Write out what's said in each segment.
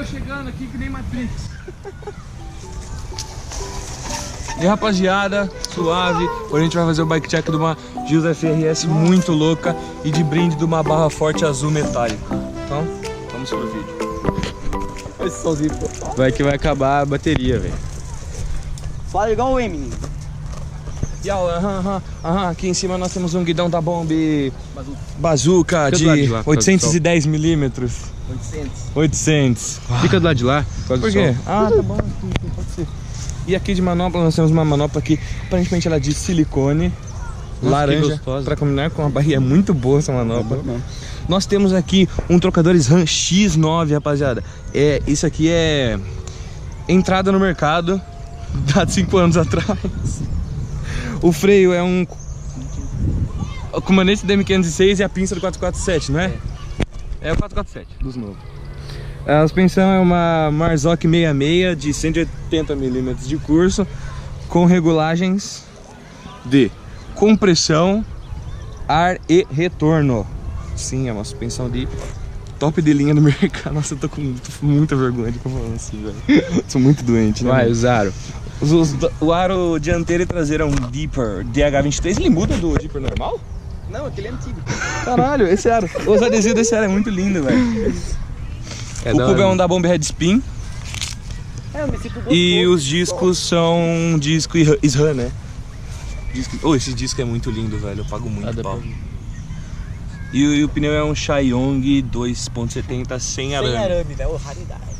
chegando aqui que nem Matrix. E rapaziada, suave, hoje a gente vai fazer o bike check de uma Gills FRS muito louca e de brinde de uma barra forte azul metálica. Então, vamos pro vídeo. Esse solzinho, pô. Vai que vai acabar a bateria, velho. Fala igual o Eminem. E aqui em cima nós temos um guidão da Bomb Bazooka de 810mm. 800. Fica do lado de lá. Por quê? Ah, tá bom, pode ser. E aqui de manopla nós temos uma manopla aqui, aparentemente ela é de silicone. Nossa, laranja, para combinar com a barriga, é muito boa essa manopla. Nós temos aqui um trocador SRAM X9, rapaziada. Isso aqui é entrada no mercado, há 5 anos atrás. O freio é um comandante da M506 e a pinça do 447, não é? É o 447 dos novos. A suspensão é uma Marzocchi 66 de 180mm de curso, com regulagens de compressão, ar e retorno. Sim, é uma suspensão de top de linha do mercado. Nossa, eu tô com muita vergonha de falar assim, velho. Sou muito doente, né? Vai, o Zaro. O aro dianteiro e traseiro é um Deeper DH23. Ele muda do Deeper normal? Não, aquele é antigo. Caralho, esse aro. Os adesivos desse aro é muito lindo, velho. O cubo é um da Bomb Head Spin. E os discos são disco SRAM, né? Esse disco é muito lindo, velho. Eu pago muito pau. E o pneu é um Xiong 2.70 sem arame. Sem arame, né? Raridade.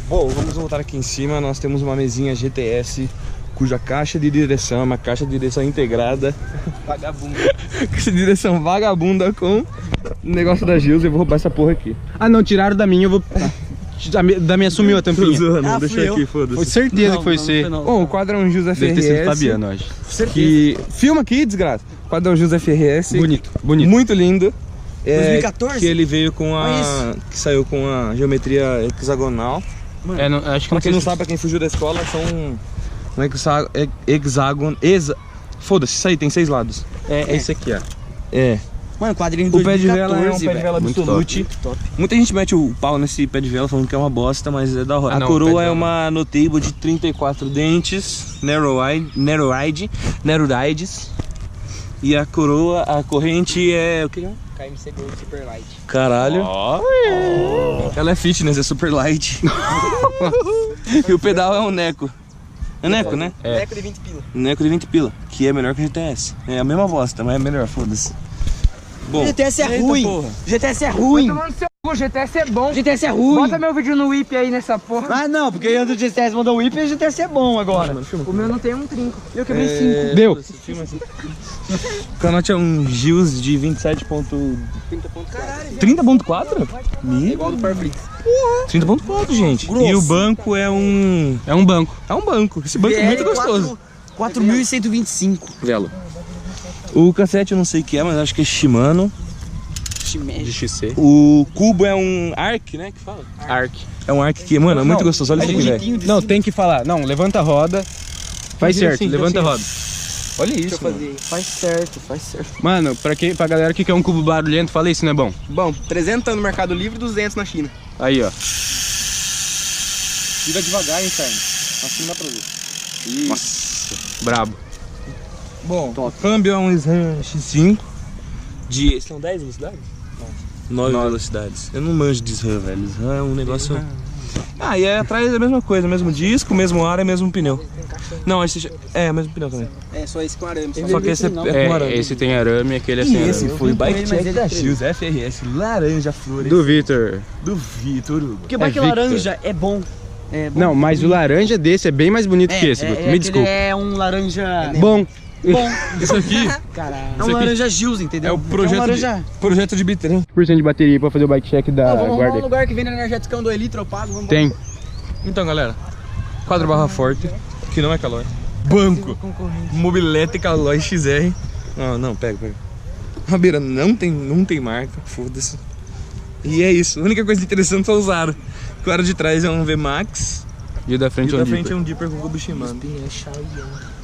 Bom, vamos voltar aqui em cima. Nós temos uma mesinha GTS cuja caixa de direção é uma caixa de direção integrada. Vagabunda. Caixa de direção vagabunda com o negócio da Gills. Eu vou roubar essa porra aqui. Ah não, tiraram da minha, eu vou... Da minha sumiu a tampinha. Não, deixa aqui, foda-se. Foi certeza que foi você. Bom, o quadro é um Gills FRS. Deve ter sido Fabiano, eu acho. Que... Filma aqui, desgraça. O quadro é um Gills FRS. Bonito, bonito. Muito lindo. 2014? Que ele veio com a... Que saiu com a geometria hexagonal. Mano, não, acho que pra quem não sabe, pra quem fugiu da escola, são um hexágono. Foda-se, isso aí tem 6 lados. É esse aqui, ó. É. Mano, quadrinho do O pé de vela é um pé de vela Muito absolute. top. Muita gente mete o pau nesse pé de vela falando que é uma bosta, mas é da hora. A coroa é uma Notable de 34 dentes, narrow-rides. E a coroa, a corrente é... O que é? KMC Gold Super Light. Caralho. Ela é fitness, é super light. E o pedal é um Neco. É Neco, né? É. Neco de 20 pila. Neco de 20 pila, que é melhor que o GTS. É a mesma bosta, mas é melhor, foda-se. Bom, GTS é eita, ruim. porra. GTS é ruim. Tomando seu cu, GTS é bom. GTS é ruim. Bota meu vídeo no whip aí nessa porra. Ah não, porque antes do GTS mandou o whip e o GTS é bom agora. O meu não tem um trinco. Eu quebrei 5. Deu. O canote é um Gills de 27.30.4. 30.4? É igual do Powerflix. 30.4, gente. Grosso. E o banco é um... É um banco. É um banco. Esse banco é muito gostoso. 4.125. Velo. O cassete eu não sei o que é, mas acho que é Shimano. De XC. O cubo é um Arc, né? Que fala? Arc. É um Arc que, mano, é muito gostoso. Olha isso aqui, velho. Não, tem que falar. Não, levanta a roda. Faz Vira certo, assim, levanta a assim. roda. Olha isso, Deixa eu fazer. Faz certo. Mano, pra galera que quer um cubo barulhento, fala isso, não é bom? Bom, 300 no Mercado Livre, 200 na China. Aí, ó. Vira devagar, hein, Carlos? Assim dá pra ver. Nossa, brabo. Bom, o câmbio é um SRAM X5 de... São 10 velocidades? 9 velocidades. Eu não manjo de SRAM, velho. SRAM é um negócio... Ah, e aí atrás é a mesma coisa, mesmo disco, mesmo ar, é mesmo pneu. Não, esse é o mesmo pneu também. É, só esse com arame. Só que esse é com arame. Esse tem arame e aquele é sem E arame. esse foi o bike mas check ele da é Gills FRS laranja flores Do Vitor. do Vitor Hugo. Porque o bike Victor. laranja é bom. É bom. Não, mas o laranja desse é bem mais bonito que esse, Guto. Me desculpa. É um laranja Bom. bom. Isso aqui Caralho. É Isso um aqui laranja Gills, entendeu? é o projeto de bitrem. 1% de bateria pra fazer o bike check da Vamos arrumar um guarda. lugar que vende energético 2 litros, eu pago. Vamos Tem. Então, galera, quadro barra forte, que não é Caloi. Banco, mobilete Caloi XR. Não, pega. Rabeira, não tem marca, foda-se. E é isso, a única coisa interessante foi o aro. O aro de trás é um VMAX. E o da frente E é o um da frente Deeper. é um Deeper com cubo Shimano.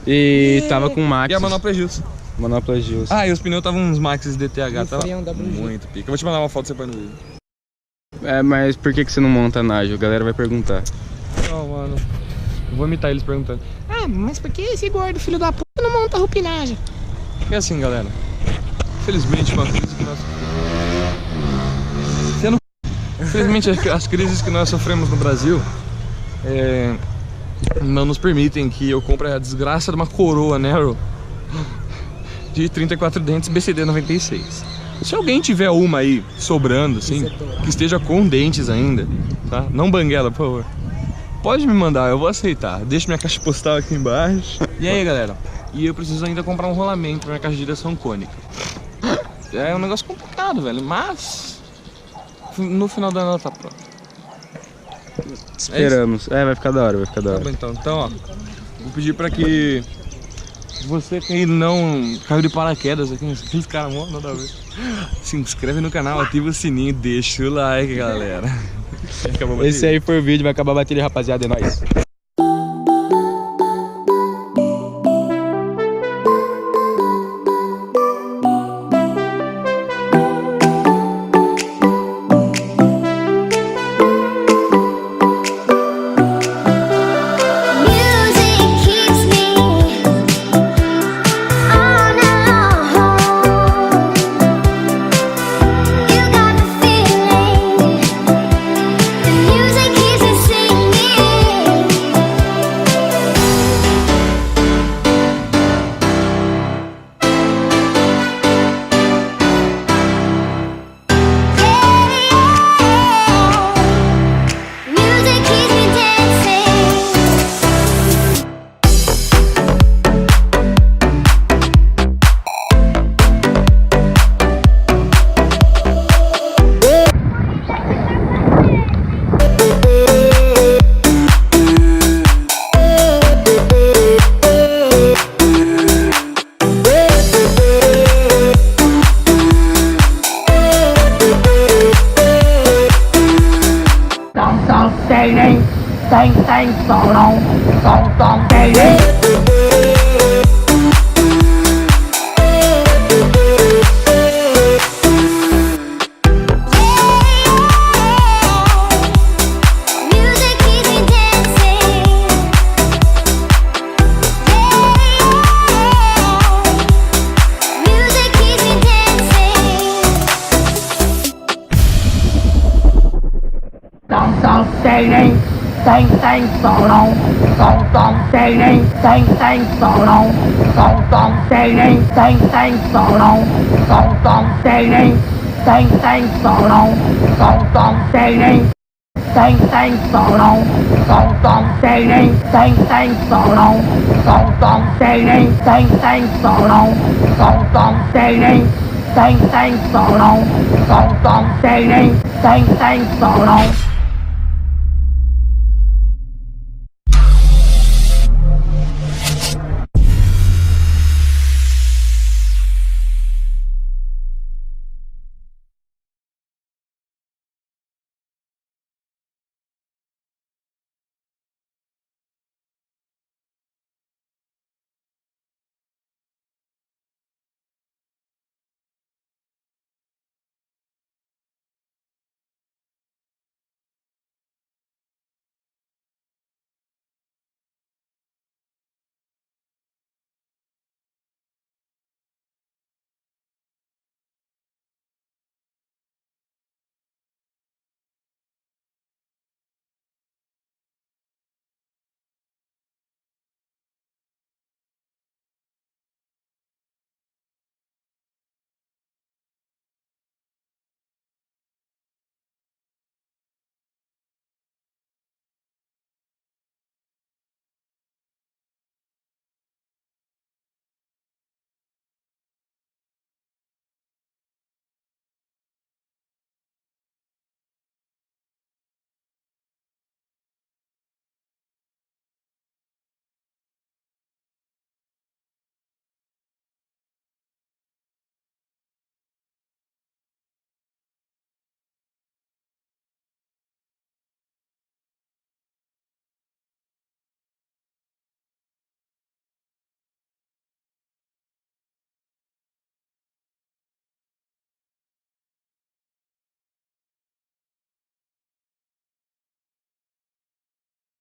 E tava com Max. E a manopla é Gills. Manopla Gills. Ah, e os pneus estavam uns Maxes DTH, tava freio é um WG. muito pica. Eu vou te mandar uma foto e você põe no vídeo. É, mas por que você não monta Najo? A galera vai perguntar. Não, mano. Eu vou imitar eles perguntando. Ah, mas por que esse gordo filho da puta não monta rupinagem? É assim, galera. Infelizmente, com a crise que nós... Infelizmente, as crises que nós sofremos no Brasil não nos permitem que eu compre a desgraça de uma coroa Narrow de 34 dentes BCD 96. Se alguém tiver uma aí sobrando, assim, que esteja com dentes ainda, tá? Não banguela, por favor. Pode me mandar, eu vou aceitar. Deixa minha caixa postal aqui embaixo. E aí, galera? E eu preciso ainda comprar um rolamento pra minha caixa de direção cônica. É um negócio complicado, velho, mas no final do ano ela tá pronta. Esperamos. Vai ficar da hora, vai ficar da Tá hora. bom, então, ó, vou pedir pra que você que não caiu de paraquedas aqui, aqueles caras mó, nada a ver, se inscreve no canal, ativa o sininho e deixa o like, galera. Acabou a bateria. Esse aí foi o vídeo, vai acabar a bateria, rapaziada, é nóis. Solo,